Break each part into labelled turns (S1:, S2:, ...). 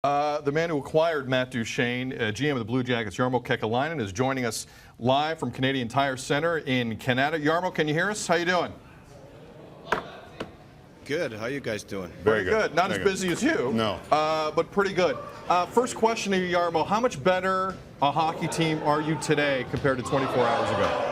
S1: The man who acquired Matt Duchene, GM of the Blue Jackets, Jarmo Kekalainen, is joining us live from Canadian Tire Center in Canada. Jarmo, can you hear us? How you doing?
S2: Good. How you guys doing?
S1: Very good. Not as busy as you.
S3: No.
S1: But pretty good. First question to you, Jarmo. How much better a hockey team are you today compared to 24 hours ago?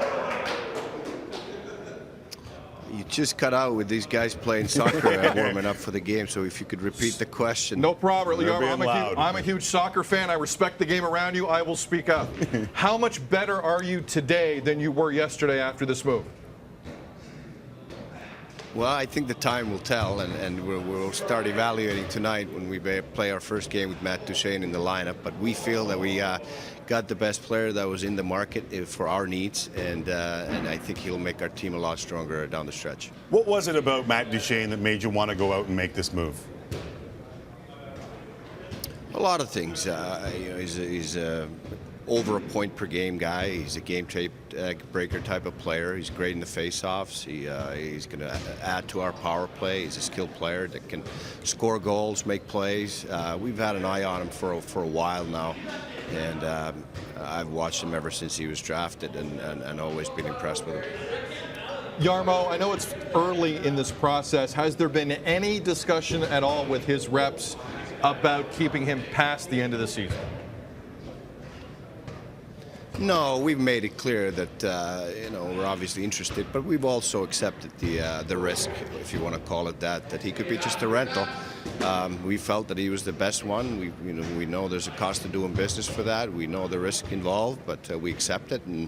S2: You just cut out with these guys playing soccer and warming up for the game, so if you could repeat the question.
S1: No problem, Jarmo.
S3: I'm
S1: I'm a huge soccer fan. I respect the game around you. I will speak up. How much better are you today than you were yesterday after this move?
S2: Well, I think the time will tell, and we'll start evaluating tonight when we play our first game with Matt Duchene in the lineup. But we feel that we got the best player that was in the market for our needs, and I think he'll make our team a lot stronger down the stretch.
S3: What was it about Matt Duchene that made you want to go out and make this move?
S2: A lot of things. He's over a point per game guy. He's a game breaker type of player. He's great in the face-offs. He's going to add to our power play. He's a skilled player that can score goals, make plays. We've had an eye on him for a while now, and I've watched him ever since he was drafted, and always been impressed with him.
S1: Jarmo, I know it's early in this process. Has there been any discussion at all with his reps about keeping him past the end of the season?
S2: No, we've made it clear that we're obviously interested, but we've also accepted the risk, if you want to call it that he could be just a rental. We felt that he was the best one. We know there's a cost of doing business for that. We know the risk involved, but we accept it, and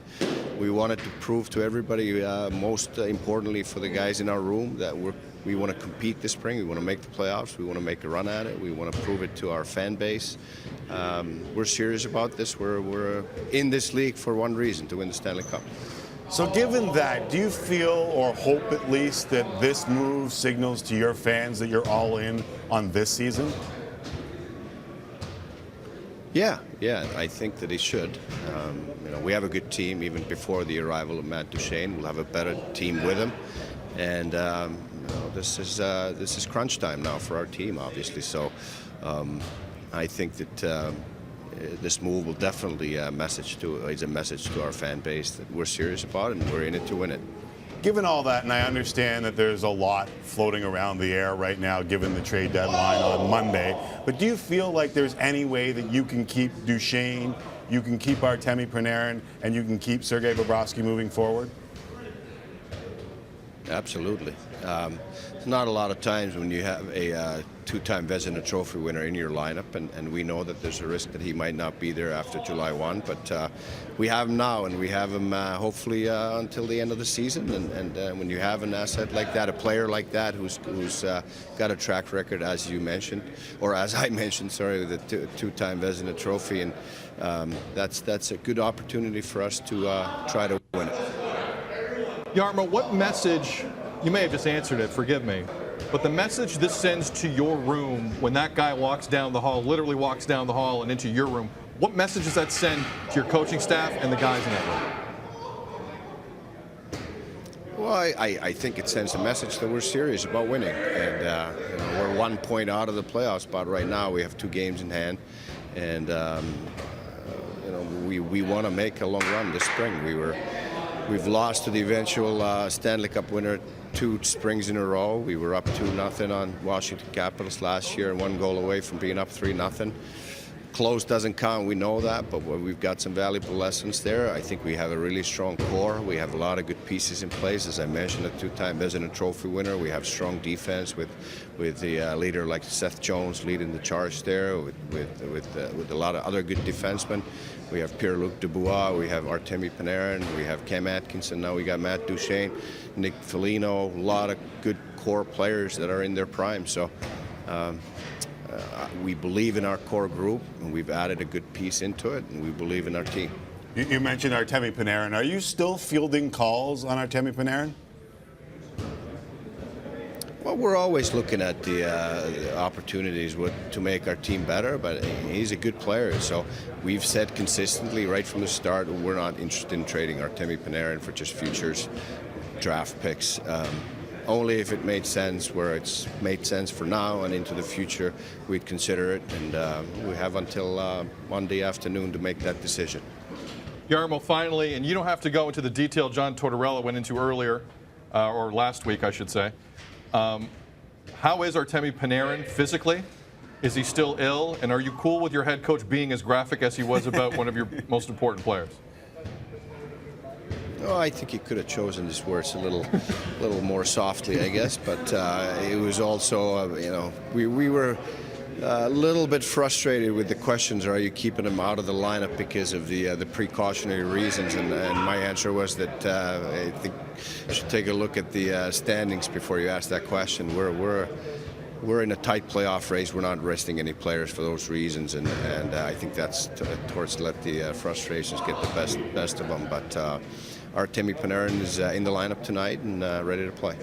S2: we wanted to prove to everybody, most importantly for the guys in our room, that we want to compete this spring. We want to make the playoffs. We want to make a run at it. We want to prove it to our fan base. We're serious about this. We're in this league for one reason, to win the Stanley Cup.
S3: So given that, do you feel, or hope at least, that this move signals to your fans that you're all in on this season?
S2: Yeah, I think that he should. We have a good team even before the arrival of Matt Duchene. We'll have a better team with him, and this is crunch time now for our team, obviously. So I think that this move will definitely is a message to our fan base that we're serious about it and we're in it to win it.
S3: Given all that, and I understand that there's a lot floating around the air right now given the trade deadline on Monday, but do you feel like there's any way that you can keep Duchene, you can keep Artemi Panarin, and you can keep Sergei Bobrovsky moving forward?
S2: Absolutely. There's not a lot of times when you have a two-time Vezina Trophy winner in your lineup, and we know that there's a risk that he might not be there after July 1, but we have him now, and we have him hopefully until the end of the season. And when you have an asset like that, a player like that who's got a track record, as you mentioned, or as I mentioned, sorry, the two-time Vezina Trophy, and that's a good opportunity for us to try to win it.
S1: Jarmo, what message, you may have just answered it, forgive me, but the message this sends to your room when that guy walks down the hall, literally walks down the hall and into your room, what message does that send to your coaching staff and the guys in that room?
S2: Well, I think it sends a message that we're serious about winning, and we're 1 point out of the playoff spot right now. We have 2 games in hand, and we want to make a long run this spring. We've lost to the eventual Stanley Cup winner 2 springs in a row. We were up 2-0 on Washington Capitals last year and 1 goal away from being up 3-0. Close doesn't count, we know that, but we've got some valuable lessons there. I think we have a really strong core. We have a lot of good pieces in place. As I mentioned, a 2-time Vezina Trophy winner. We have strong defense with the leader like Seth Jones leading the charge there, with a lot of other good defensemen. We have Pierre-Luc Dubois, we have Artemi Panarin, we have Cam Atkinson, now we got Matt Duchene, Nick Foligno, a lot of good core players that are in their prime. So we believe in our core group, and we've added a good piece into it, and we believe in our team.
S3: You mentioned Artemi Panarin. Are you still fielding calls on Artemi Panarin?
S2: Well, we're always looking at the opportunities to make our team better, but he's a good player. So we've said consistently right from the start we're not interested in trading Artemi Panarin for just futures, draft picks. only if it made sense, where it's made sense for now and into the future, we'd consider it. And we have until Monday afternoon to make that decision.
S1: Jarmo, finally, and you don't have to go into the detail John Tortorella went into earlier, or last week, I should say. How is Artemi Panarin physically? Is he still ill? And are you cool with your head coach being as graphic as he was about one of your most important players?
S2: Oh, I think he could have chosen his words a little more softly, I guess. But it was also, we were a little bit frustrated with the questions. Are you keeping him out of the lineup because of the precautionary reasons? And my answer was that I think you should take a look at the standings before you ask that question. We're in a tight playoff race. We're not resting any players for those reasons, and I think that's towards to let the frustrations get the best of them. But Artemi Panarin is in the lineup tonight and ready to play.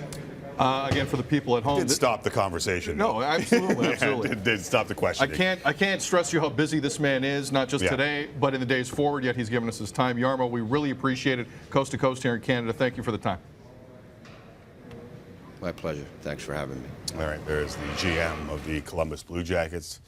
S1: Again, for the people at home,
S3: Did stop the conversation.
S1: No, absolutely, absolutely.
S3: did stop the question.
S1: I can't stress you how busy this man is, not just today, but in the days forward. Yet he's given us his time. Jarmo, we really appreciate it. Coast to coast here in Canada. Thank you for the time.
S2: My pleasure. Thanks for having me.
S3: All right, there's the GM of the Columbus Blue Jackets.